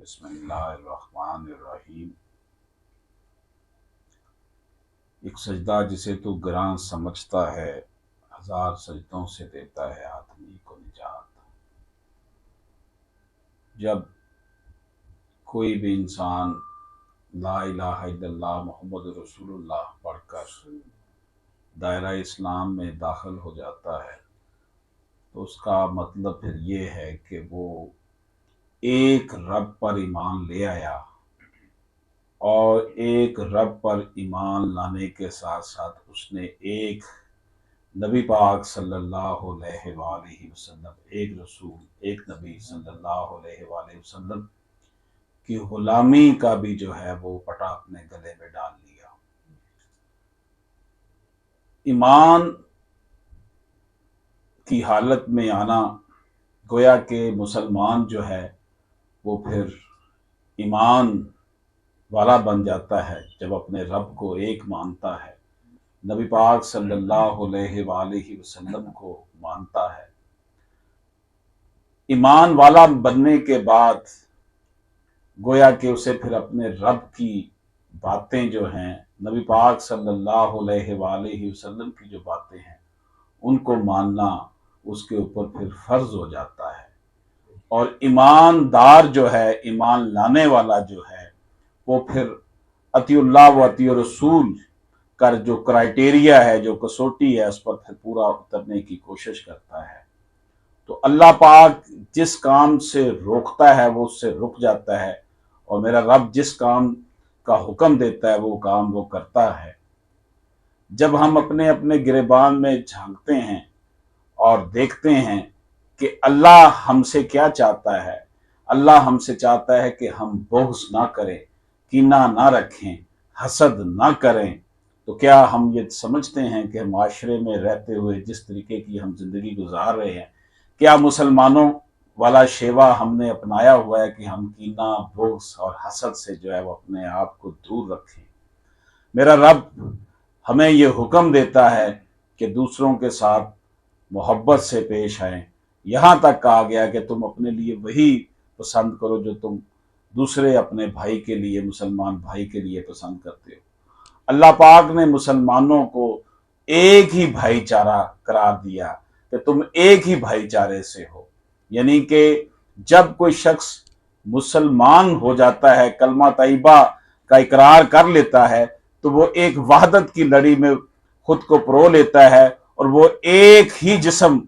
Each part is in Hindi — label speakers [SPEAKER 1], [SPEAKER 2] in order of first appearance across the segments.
[SPEAKER 1] बिस्मिल्लाहिर्रहमानिर्रहीम। एक सजदा जिसे तू ग्रां समझता है, हजार सजदों से देता है आदमी को निजात। जब कोई भी इंसान ला इलाहा इल्लल्लाह मुहम्मद रसूलुल्लाह पढ़कर दायरा इस्लाम में दाखिल हो जाता है तो उसका मतलब फिर ये है कि वो एक रब पर ईमान ले आया और एक रब पर ईमान लाने के साथ साथ उसने एक नबी पाक सल्लल्लाहु अलैहि वसल्लम, एक रसूल, एक नबी सल्लल्लाहु अलैहि वसल्लम की गुलामी का भी जो है वो पटा अपने गले में डाल लिया। ईमान की हालत में आना, गोया के मुसलमान जो है वो फिर ईमान वाला बन जाता है जब अपने रब को एक मानता है, नबी पाक सल्लल्लाहु अलैहि वसल्लम को मानता है। ईमान वाला बनने के बाद गोया कि उसे फिर अपने रब की बातें जो हैं, नबी पाक सल्लल्लाहु अलैहि वसल्लम की जो बातें हैं उनको मानना उसके ऊपर फिर फर्ज हो जाता है। और ईमानदार जो है, ईमान लाने वाला जो है, वो फिर अतिउल्लाह व अतिउ रसूल का जो क्राइटेरिया है, जो कसौटी है, उस पर फिर पूरा उतरने की कोशिश करता है। तो अल्लाह पाक जिस काम से रोकता है वो उससे रुक जाता है और मेरा रब जिस काम का हुक्म देता है वो काम वो करता है। जब हम अपने अपने गिरेबान में झांकते हैं और देखते हैं कि अल्लाह हमसे क्या चाहता है, अल्लाह हमसे चाहता है कि हम बुग़्ज़ ना करें, कीना ना रखें, हसद ना करें, तो क्या हम ये समझते हैं कि माशरे में रहते हुए जिस तरीके की हम जिंदगी गुजार रहे हैं, क्या मुसलमानों वाला शेवा हमने अपनाया हुआ है कि हम कीना, बुग़्ज़ और हसद से जो है वो अपने आप को दूर रखें। मेरा रब हमें ये हुक्म देता है कि दूसरों के साथ मोहब्बत से पेश आएं। यहाँ तक कहा गया कि तुम अपने लिए वही पसंद करो जो तुम दूसरे अपने भाई के लिए, मुसलमान भाई के लिए पसंद करते हो। अल्लाह पाक ने मुसलमानों को एक ही भाईचारा करार दिया कि तुम एक ही भाईचारे से हो, यानी कि जब कोई शख्स मुसलमान हो जाता है, कलमा तैयबा का इकरार कर लेता है, तो वो एक वहदत की लड़ी में खुद को परो लेता है और वो एक ही जिस्म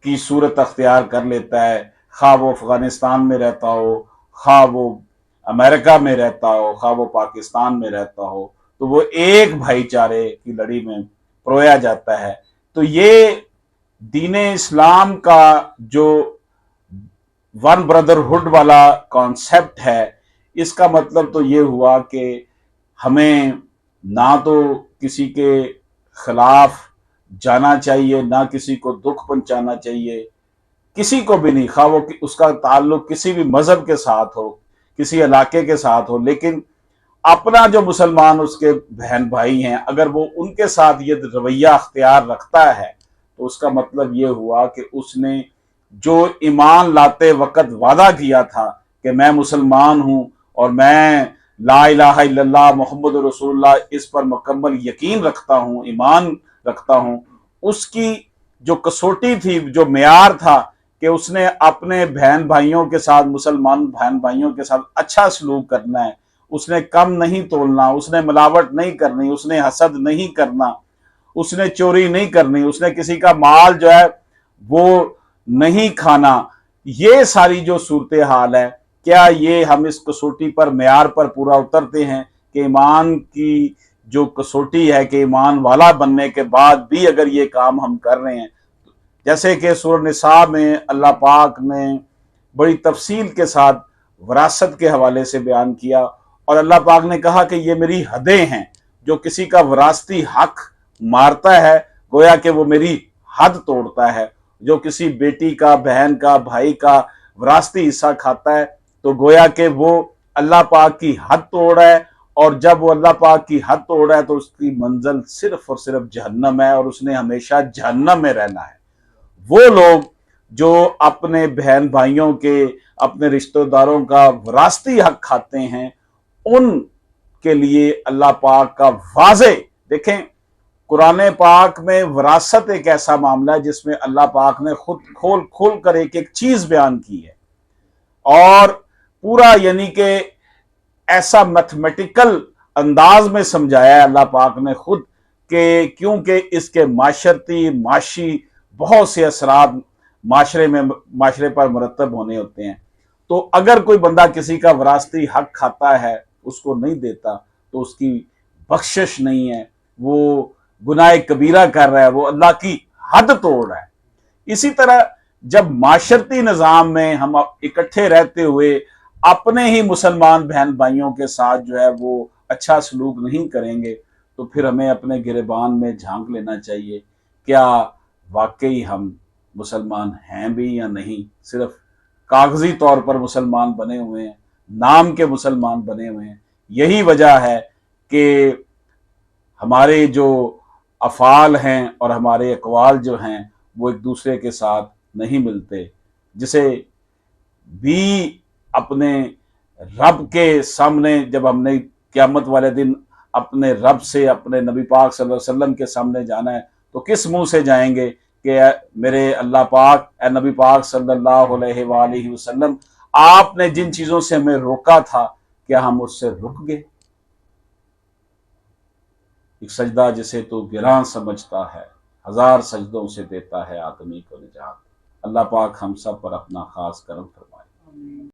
[SPEAKER 1] की सूरत अख्तियार कर लेता है। खा वो अफगानिस्तान में रहता हो, खा वो अमेरिका में रहता हो, खा वो पाकिस्तान में रहता हो, तो वो एक भाईचारे की लड़ी में परोया जाता है। तो ये दीने इस्लाम का जो वन ब्रदरहुड वाला कॉन्सेप्ट है, इसका मतलब तो ये हुआ कि हमें ना तो किसी के खिलाफ जाना चाहिए, ना किसी को दुख पहुंचाना चाहिए, किसी को भी नहीं, खा वो उसका ताल्लुक किसी भी मजहब के साथ हो, किसी इलाके के साथ हो, लेकिन अपना जो मुसलमान उसके बहन भाई हैं, अगर वो उनके साथ ये रवैया अख्तियार रखता है तो उसका मतलब ये हुआ कि उसने जो ईमान लाते वक्त वादा किया था कि मैं मुसलमान हूं और मैं ला इलाहा इल्लल्लाह मुहम्मद रसूलुल्लाह इस पर मुकम्मल यकीन रखता हूं, ईमान रखता हूं, उसकी जो कसौटी थी, जो मेयार था कि उसने अपने बहन भाइयों के साथ, मुसलमान बहन भाइयों के साथ अच्छा सलूक करना है, उसने कम नहीं तोलना, उसने मिलावट नहीं करनी, उसने हसद नहीं करना, उसने चोरी नहीं करनी, उसने किसी का माल जो है वो नहीं खाना। ये सारी जो सूरत हाल है, क्या ये हम इस कसौटी पर, मेयार पर पूरा उतरते हैं कि ईमान की जो कसौटी है कि ईमान वाला बनने के बाद भी अगर ये काम हम कर रहे हैं, जैसे कि सूरह निसा में अल्लाह पाक ने बड़ी तफसील के साथ विरासत के हवाले से बयान किया और अल्लाह पाक ने कहा कि ये मेरी हदें हैं, जो किसी का विरासती हक मारता है गोया कि वो मेरी हद तोड़ता है, जो किसी बेटी का, बहन का, भाई का विरासती हिस्सा खाता है तो गोया कि वो अल्लाह पाक की हद तोड़ रहा है, और जब वो अल्लाह पाक की हद तोड़ रहा है तो उसकी मंजिल सिर्फ और सिर्फ जहन्नम है और उसने हमेशा जहन्नम में रहना है। वो लोग जो अपने बहन भाइयों के, अपने रिश्तेदारों का विरासती हक खाते हैं, उनके लिए अल्लाह पाक का वाज़े, देखें कुरान पाक में विरासत एक ऐसा मामला है जिसमें अल्लाह पाक ने खुद खोल खोल कर एक एक चीज बयान की है, और पूरा यानी कि ऐसा मैथमेटिकल अंदाज में समझाया है अल्लाह पाक ने खुद कि क्योंकि इसके माशरती माशी बहुत से असरात माशरे पर मुरतब होने होते हैं। तो अगर कोई बंदा किसी का विरासती हक खाता है, उसको नहीं देता, तो उसकी बख्शिश नहीं है, वो गुनाह कबीरा कर रहा है, वो अल्लाह की हद तोड़ रहा है। इसी तरह जब माशरती निज़ाम में हम इकट्ठे रहते हुए अपने ही मुसलमान बहन भाइयों के साथ जो है वो अच्छा सलूक नहीं करेंगे, तो फिर हमें अपने गिरबान में झांक लेना चाहिए, क्या वाकई हम मुसलमान हैं भी या नहीं, सिर्फ कागजी तौर पर मुसलमान बने हुए हैं, नाम के मुसलमान बने हुए हैं। यही वजह है कि हमारे जो अफ़ाल हैं और हमारे अक़वाल जो हैं वो एक दूसरे के साथ नहीं मिलते। जिसे भी अपने रब के सामने, जब हमने क़यामत वाले दिन अपने रब से, अपने नबी पाक सल्लल्लाहु अलैहि वसल्लम के सामने जाना है, तो किस मुंह से जाएंगे कि मेरे अल्लाह पाक, ए नबी पाक सल्लल्लाहु अलैहि वसल्लम, आपने जिन चीज़ों से हमें रोका था, क्या हम उससे रुक गए? एक सजदा जिसे तो गिरां समझता है, हजार सजदों से देता है आदमी को निजात। अल्लाह पाक हम सब पर अपना खास करम फरमाए।